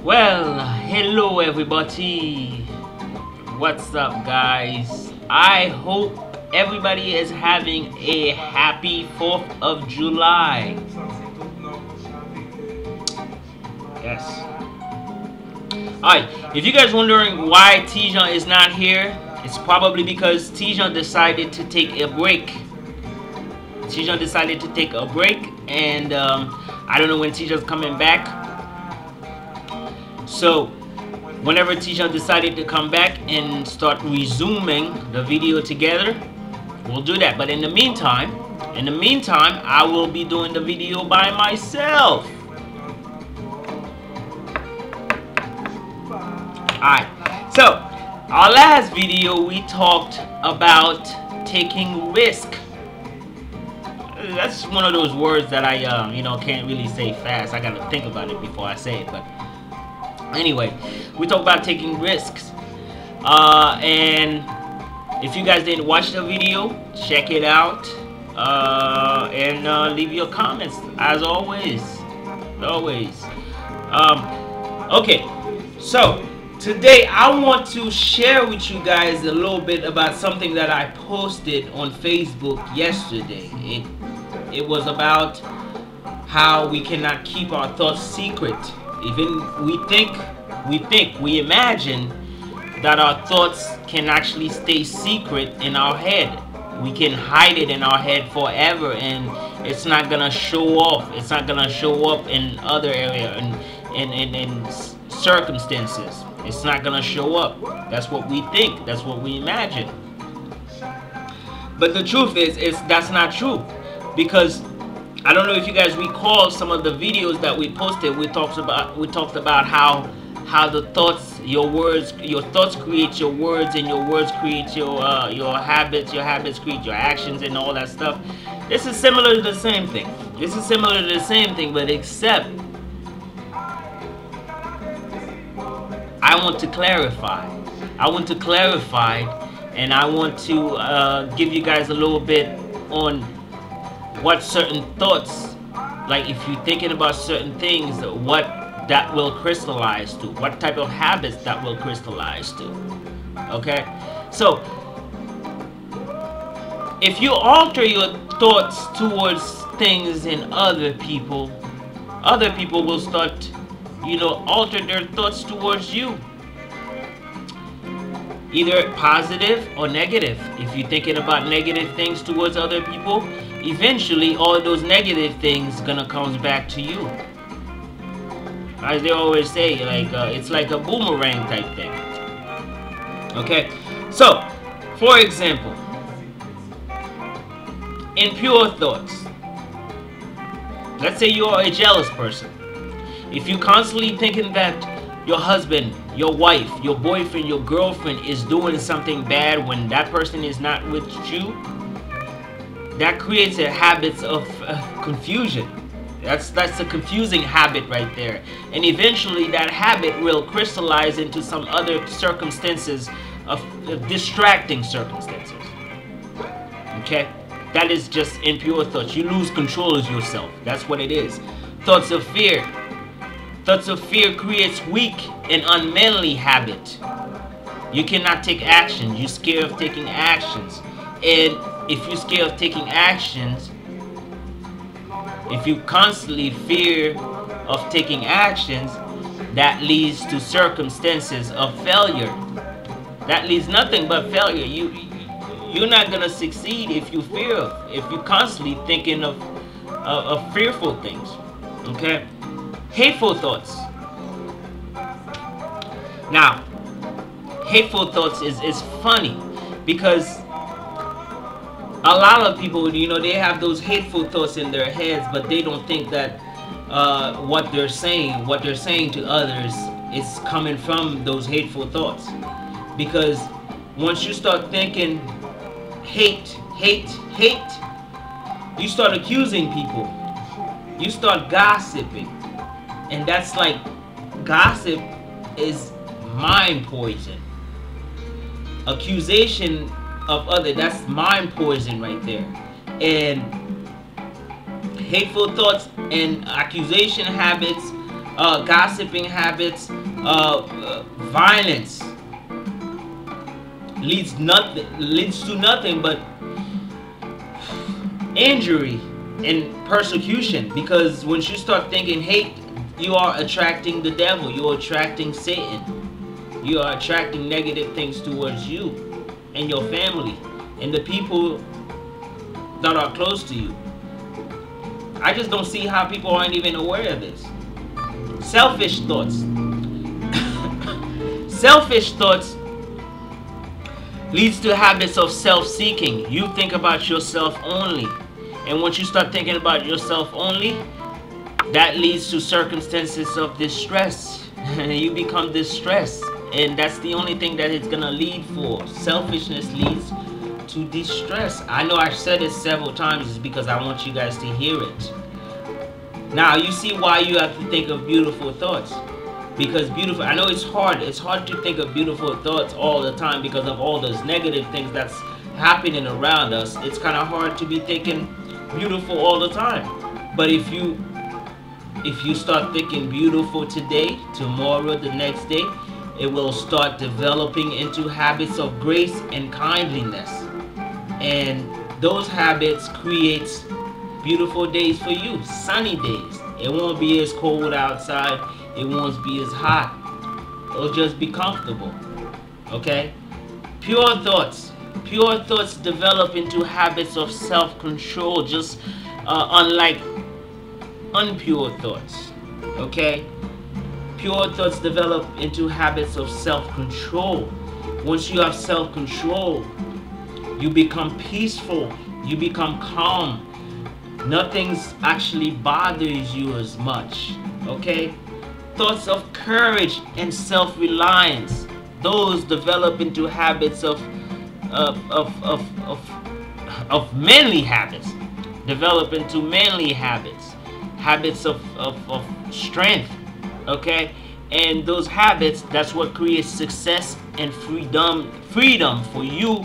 Well, hello everybody. What's up, guys? I hope everybody is having a happy 4th of July. Yes. Alright, if you guys wondering why Tijan is not here, it's probably because Tijan decided to take a break. Tijan decided to take a break, and I don't know when Tijan's coming back. So, whenever Tijan decided to come back and start resuming the video together, we'll do that. But in the meantime, I will be doing the video by myself. Alright, so our last video we talked about taking risk. That's one of those words that I can't really say fast. I gotta think about it before I say it. But anyway, we talked about taking risks. And if you guys didn't watch the video, check it out. And leave your comments as always. Okay, so today I want to share with you guys a little bit about something that I posted on Facebook yesterday. It was about how we cannot keep our thoughts secret. Even we imagine that our thoughts can actually stay secret in our head. We can hide it in our head forever, and it's not gonna show off. It's not gonna show up in other area and in circumstances. It's not gonna show up. That's what we think. That's what we imagine. But the truth is that's not true, because I don't know if you guys recall some of the videos that we posted. We talked about how the thoughts, your thoughts create your words, and your words create your habits create your actions, and all that stuff. This is similar to the same thing. But except I want to clarify, and I want to give you guys a little bit on what certain thoughts, like if you're thinking about certain things, what that will crystallize to, what type of habits that will crystallize to. Okay, so if you alter your thoughts towards things in other people will start, alter their thoughts towards you, either positive or negative. If you're thinking about negative things towards other people, eventually all those negative things gonna come back to you. As they always say, like it's like a boomerang type thing. Okay, so for example, in pure thoughts, let's say you are a jealous person. If you're constantly thinking that your husband, your wife, your boyfriend, your girlfriend is doing something bad when that person is not with you, that creates a habit of confusion. That's a confusing habit right there. And eventually that habit will crystallize into some other circumstances of distracting circumstances. Okay? That is just impure thoughts. You lose control of yourself. That's what it is. Thoughts of fear. Thoughts of fear creates weak and unmanly habit. You cannot take action. You're scared of taking actions. And if you're scared of taking actions, if you constantly fear of taking actions, that leads to circumstances of failure. That leads nothing but failure. You're not gonna succeed if you fear. If you're constantly thinking of fearful things. Okay, hateful thoughts. Now, hateful thoughts is funny because a lot of people, they have those hateful thoughts in their heads, but they don't think that what they're saying to others is coming from those hateful thoughts. Because once you start thinking hate, you start accusing people. You start gossiping. And that's like, gossip is mind poison. Accusation of other, that's mind poison right there. And hateful thoughts and accusation habits Gossiping habits, violence leads to nothing but injury and persecution. Because once you start thinking hate, you are attracting the devil, you are attracting Satan, you are attracting negative things towards you and your family and the people that are close to you. I just don't see how people aren't even aware of this. Selfish thoughts. Selfish thoughts leads to habits of self-seeking. You think about yourself only. And once you start thinking about yourself only, that leads to circumstances of distress. You become distressed. And that's the only thing that it's going to lead for. Selfishness leads to distress. I know I've said it several times, is because I want you guys to hear it. Now you see why you have to think of beautiful thoughts. Because beautiful, I know it's hard to think of beautiful thoughts all the time because of all those negative things that's happening around us. It's kind of hard to be thinking beautiful all the time. But if you start thinking beautiful today, tomorrow, the next day, it will start developing into habits of grace and kindliness. And those habits create beautiful days for you, sunny days. It won't be as cold outside, it won't be as hot. It'll just be comfortable. Okay? Pure thoughts develop into habits of self-control, just unlike unpure thoughts. Okay? Pure thoughts develop into habits of self-control. Once you have self-control, you become peaceful, you become calm. Nothing's actually bothers you as much. Okay? Thoughts of courage and self-reliance, those develop into habits of manly habits. Develop into manly habits. Habits of strength. Okay? And those habits, that's what creates success and freedom for you,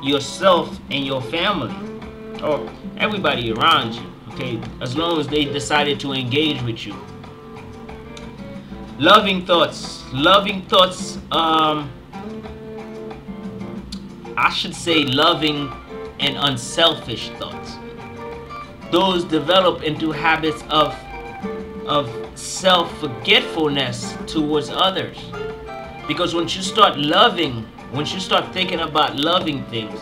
yourself, and your family, or everybody around you. Okay? As long as they decided to engage with you. Loving thoughts. I should say loving and unselfish thoughts. Those develop into habits of self-forgetfulness towards others. Because once you start loving, once you start thinking about loving things,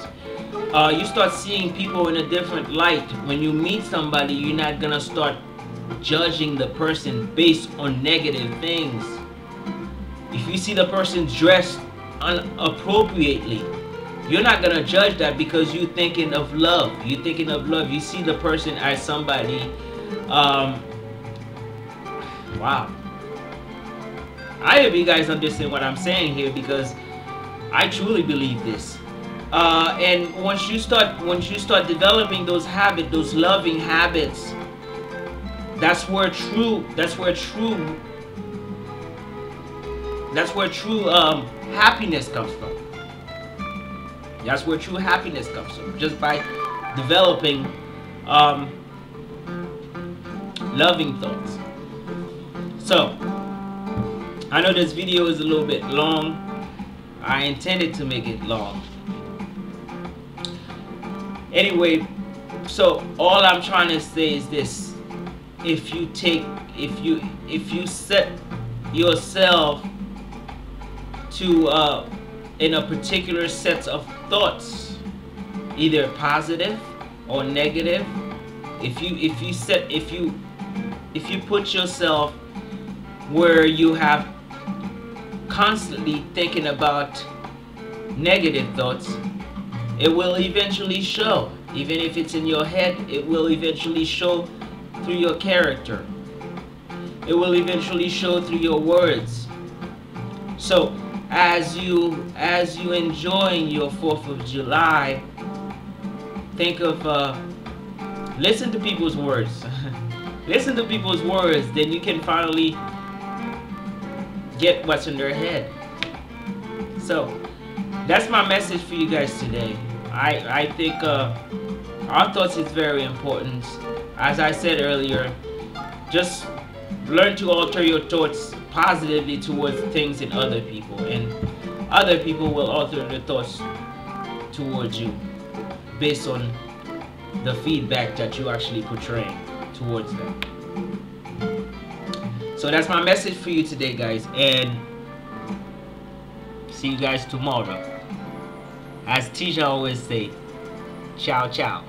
you start seeing people in a different light. When you meet somebody, you're not gonna start judging the person based on negative things. If you see the person dressed inappropriately, you're not gonna judge that because you're thinking of love. You're thinking of love. You see the person as somebody. Wow. I hope you guys understand what I'm saying here, because I truly believe this. And once you start developing those habits, those loving habits, that's where true happiness comes from. That's where true happiness comes from. Just by developing loving thoughts. So, I know this video is a little bit long. I intended to make it long. Anyway, so all I'm trying to say is this: if you set yourself to in a particular set of thoughts, either positive or negative, if you put yourself where you have constantly thinking about negative thoughts, it will eventually show. Even if it's in your head, it will eventually show through your character. It will eventually show through your words. So as you enjoying your 4th of July, think of listen to people's words. Listen to people's words, then you can finally get what's in their head. So that's my message for you guys today. I think our thoughts is very important. As I said earlier, just Learn to alter your thoughts positively towards things in other people, and other people will alter their thoughts towards you based on the feedback that you actually portraying towards them. So that's my message for you today, guys, and see you guys tomorrow. As Tisha always say, ciao ciao.